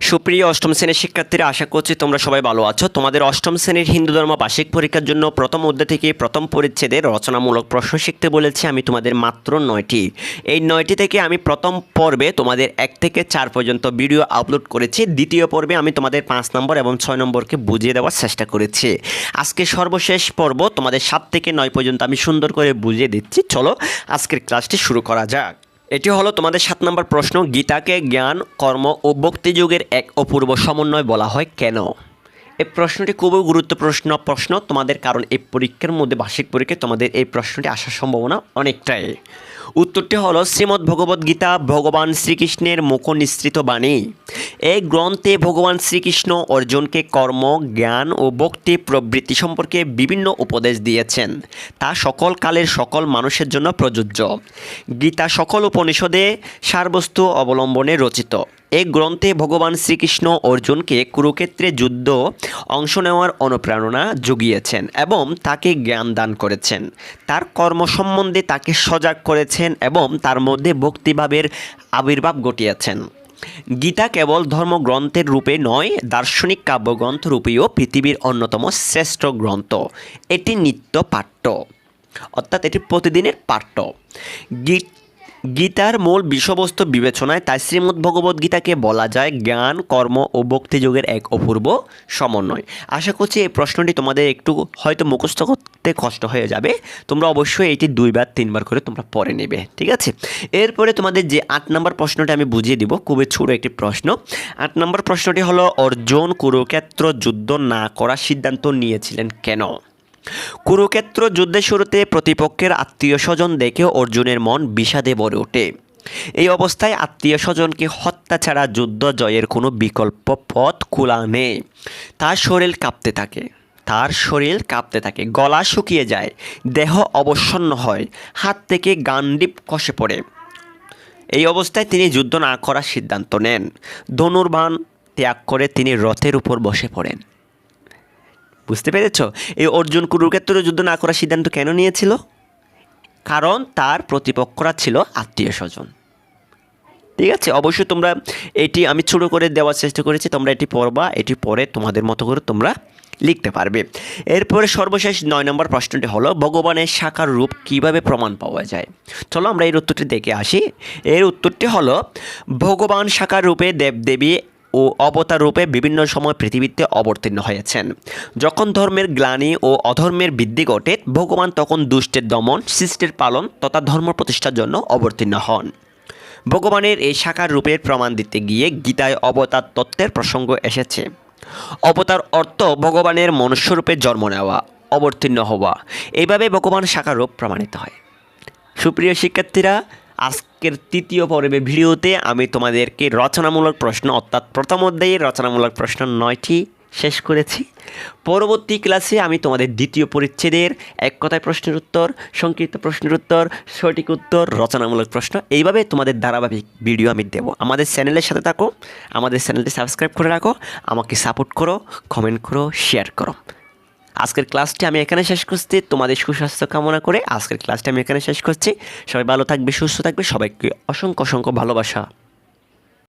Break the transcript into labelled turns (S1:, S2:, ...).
S1: সুপ্রিয় অষ্টম শ্রেণীর শিক্ষার্থীরা, আশা করছি তোমরা সবাই ভালো আছো। তোমাদের অষ্টম শ্রেণীর হিন্দু ধর্ম বার্ষিক পরীক্ষার জন্য প্রথম অধ্যায় থেকে প্রথম পরিচ্ছেদের রচনামূলক প্রশ্ন শিখতে বলেছি আমি তোমাদের মাত্র 9টি। এই 9টি থেকে আমি প্রথম পর্বে তোমাদের 1 থেকে 4 পর্যন্ত ভিডিও আপলোড করেছি। দ্বিতীয় পর্বে আমি তোমাদের 5 নম্বর এবং 6 নম্বরকে বুঝিয়ে দেওয়ার চেষ্টা করেছি। আজকে সর্বশেষ পর্ব তোমাদের 7 থেকে 9 পর্যন্ত আমি সুন্দর করে বুঝিয়ে দিচ্ছি। চলো আজকের ক্লাসটি শুরু করা যাক। এটি হলো তোমাদের 7 নম্বর প্রশ্ন। গীতাকে জ্ঞান, কর্ম ও ভক্তিযোগের এক অপূর্ব সমন্বয় বলা হয় কেন? এই প্রশ্নটি খুবই গুরুত্বপূর্ণ প্রশ্ন তোমাদের, কারণ এই পরীক্ষার মধ্যে বার্ষিক পরীক্ষায় তোমাদের এই প্রশ্নটি আসার সম্ভাবনা অনেকটাই। উত্তরটি হলো শ্রীমদ্ ভগবদ্গীতা ভগবান শ্রীকৃষ্ণের মুখ নিঃসৃত বাণী। এই গ্রন্থে ভগবান শ্রীকৃষ্ণ অর্জুনকে কর্ম, জ্ঞান ও ভক্তি প্রবৃত্তি সম্পর্কে বিভিন্ন উপদেশ দিয়েছেন। তা সকল কালের সকল মানুষের জন্য প্রযোজ্য। গীতা সকল উপনিষদে সারবস্তু অবলম্বনে রচিত। এই গ্রন্থে ভগবান শ্রীকৃষ্ণ অর্জুনকে কুরুক্ষেত্রে যুদ্ধ অংশ নেওয়ার অনুপ্রেরণা জুগিয়েছেন এবং তাকে জ্ঞান দান করেছেন। তার কর্ম সম্বন্ধে তাকে সজাগ করেছেন এবং তার মধ্যে ভক্তিভাবের আবির্ভাব ঘটিয়েছেন। গীতা কেবল ধর্মগ্রন্থের রূপে নয়, দার্শনিক কাব্যগ্রন্থ রূপেও পৃথিবীর অন্যতম শ্রেষ্ঠ গ্রন্থ। এটি নিত্য পাঠ্য, অর্থাৎ এটি প্রতিদিনের পাঠ্য। গীতার মূল বিষয়বস্তু বিবেচনায় তাই শ্রীমদ্ ভগবদ্গীতাকে বলা যায় জ্ঞান, কর্ম ও ভক্তিযোগের এক অপূর্ব সমন্বয়। আশা করছি এই প্রশ্নটি তোমাদের একটু হয়তো মুখস্থ করতে কষ্ট হয়ে যাবে। তোমরা অবশ্যই এটি 2 বার 3 বার করে তোমরা পড়ে নেবে, ঠিক আছে? এরপরে তোমাদের যে 8 নম্বর প্রশ্নটি আমি বুঝিয়ে দিব, খুবই ছোট একটি প্রশ্ন। 8 নম্বর প্রশ্নটি হলো অর্জুন কুরুক্ষেত্র যুদ্ধ না করার সিদ্ধান্ত নিয়েছিলেন কেন? কুরুক্ষেত্র যুদ্ধের শুরুতে প্রতিপক্ষের আত্মীয় স্বজন দেখে অর্জুনের মন বিষাদে ভরে ওঠে। এই অবস্থায় আত্মীয় স্বজনকে হত্যা ছাড়া যুদ্ধ জয়ের কোনো বিকল্প পথ খোলা নেই। তার শরীর কাঁপতে থাকে, গলা শুকিয়ে যায়, দেহ অবসন্ন হয়, হাত থেকে গান্ডীব খসে পড়ে। এই অবস্থায় তিনি যুদ্ধ না করার সিদ্ধান্ত নেন। ধনুর্বাণ ত্যাগ করে তিনি রথের উপর বসে পড়েন। বুঝতে পেরেছ? এই অর্জুন কুরুক্ষেত্র যুদ্ধ না করার সিদ্ধান্ত কেন নিয়েছিল? কারণ তার প্রতিপক্ষরা ছিল আত্মীয় স্বজন। ঠিক আছে, অবশ্যই তোমরা এটি আমি ছোট করে দেওয়ার চেষ্টা করেছি, তোমরা এটি পড়বা, এটি পড়ে তোমাদের মতো করে তোমরা লিখতে পারবে। এরপরে সর্বশেষ 9 নম্বর প্রশ্নটি হলো ভগবানের সাকার রূপ কিভাবে প্রমাণ পাওয়া যায়? চলো আমরা এর উত্তরটি দেখে আসি। এর উত্তরটি হলো ভগবান সাকার রূপে দেবদেবী ও অবতার রূপে বিভিন্ন সময় পৃথিবীতে অবতীর্ণ হয়েছেন। যখন ধর্মের গ্লানি ও অধর্মের বৃদ্ধি ঘটে, ভগবান তখন দুষ্টের দমন, শিষ্টের পালন তথা ধর্ম প্রতিষ্ঠার জন্য অবতীর্ণ হন। ভগবানের এই সাকার রূপের প্রমাণ দিতে গিয়ে গীতায় অবতার তত্ত্বের প্রসঙ্গ এসেছে। অবতার অর্থ ভগবানের মনুষ্যরূপে জন্ম নেওয়া, অবতীর্ণ হওয়া। এইভাবে ভগবান সাকার রূপ প্রমাণিত হয়। সুপ্রিয় শিক্ষার্থীরা, আজকের 3য় পর্বে ভিডিওতে আমি তোমাদেরকে রচনামূলক প্রশ্ন, অর্থাৎ প্রথম অধ্যায়ের রচনামূলক প্রশ্ন 9টি শেষ করেছি। পরবর্তী ক্লাসে আমি তোমাদের 2য় পরিচ্ছেদের এক কথায় প্রশ্নের উত্তর, সংক্ষিপ্ত প্রশ্নের উত্তর, সঠিক উত্তর, রচনামূলক প্রশ্ন, এইভাবে তোমাদের ধারাবাহিক ভিডিও আমি দেব। আমাদের চ্যানেলের সাথে থাকো, আমাদের চ্যানেলটি সাবস্ক্রাইব করে রাখো, আমাকে সাপোর্ট করো, কমেন্ট করো, শেয়ার করো। আজকের ক্লাসটি আমি এখানে শেষ করছি। তোমাদের সুস্বাস্থ্য কামনা করে আজকের ক্লাসটি আমি এখানে শেষ করছি। সবাই ভালো থাকবে, সুস্থ থাকবে। সবাইকে অসংখ্য ভালোবাসা।